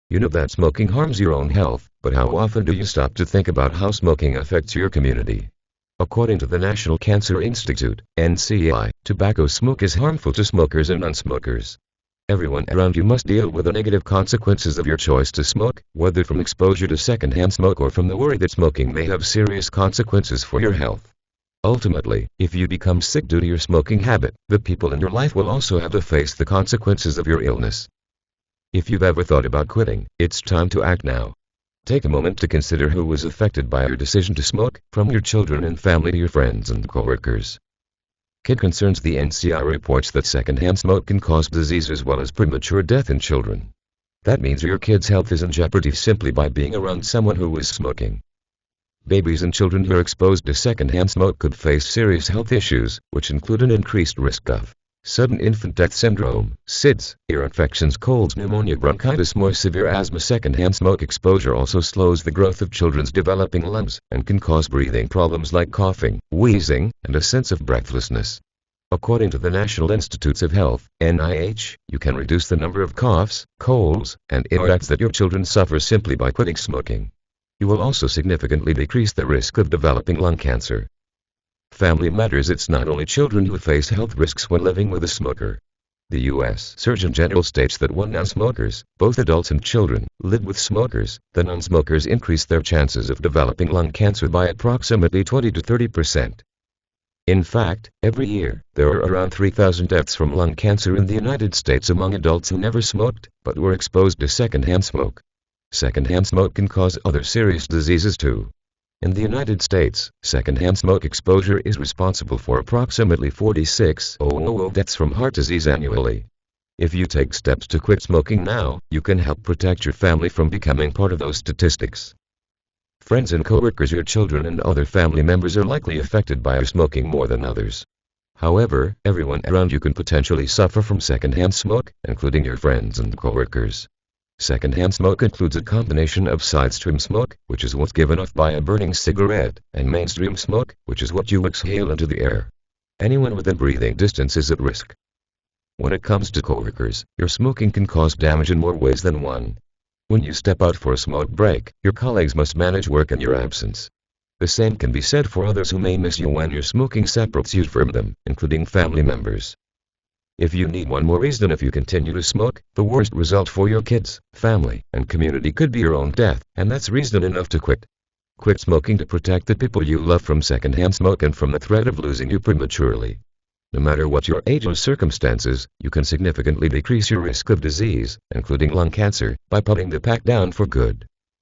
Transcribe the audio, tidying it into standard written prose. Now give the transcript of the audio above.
You know that smoking harms your own health, but how often do you stop to think about how smoking affects your community? According to the National Cancer Institute, NCI, tobacco smoke is harmful to smokers and non-smokers. Everyone around you must deal with the negative consequences of your choice to smoke, whether from exposure to secondhand smoke or from the worry that smoking may have serious consequences for your health. Ultimately, if you become sick due to your smoking habit, the people in your life will also have to face the consequences of your illness. If you've ever thought about quitting, it's time to act now. Take a moment to consider who was affected by your decision to smoke, from your children and family to your friends and coworkers. Kid Concerns. The NCI reports that secondhand smoke can cause disease as well as premature death in children. That means your kid's health is in jeopardy simply by being around someone who is smoking. Babies and children who are exposed to secondhand smoke could face serious health issues, which include an increased risk of sudden infant death syndrome, SIDS, ear infections, colds, pneumonia, bronchitis, more severe asthma. Secondhand smoke exposure also slows the growth of children's developing lungs and can cause breathing problems like coughing, wheezing, and a sense of breathlessness. According to the National Institutes of Health, NIH, you can reduce the number of coughs, colds, and ear infections that your children suffer simply by quitting smoking. You will also significantly decrease the risk of developing lung cancer. Family matters. It's not only children who face health risks when living with a smoker. The U.S. Surgeon General states that when non-smokers, both adults and children, live with smokers, the non-smokers increase their chances of developing lung cancer by approximately 20 to 30%. In fact, every year, there are around 3,000 deaths from lung cancer in the United States among adults who never smoked, but were exposed to secondhand smoke. Secondhand smoke can cause other serious diseases too. In the United States, secondhand smoke exposure is responsible for approximately 46,000 deaths from heart disease annually. If you take steps to quit smoking now, you can help protect your family from becoming part of those statistics. Friends and coworkers, your children and other family members are likely affected by your smoking more than others. However, everyone around you can potentially suffer from secondhand smoke, including your friends and coworkers. Secondhand smoke includes a combination of sidestream smoke, which is what's given off by a burning cigarette, and mainstream smoke, which is what you exhale into the air. Anyone within breathing distance is at risk. When it comes to coworkers, your smoking can cause damage in more ways than one. When you step out for a smoke break, your colleagues must manage work in your absence. The same can be said for others who may miss you when your smoking separates you from them, including family members. If you need one more reason, if you continue to smoke, the worst result for your kids, family, and community could be your own death, and that's reason enough to quit. Quit smoking to protect the people you love from secondhand smoke and from the threat of losing you prematurely. No matter what your age or circumstances, you can significantly decrease your risk of disease, including lung cancer, by putting the pack down for good.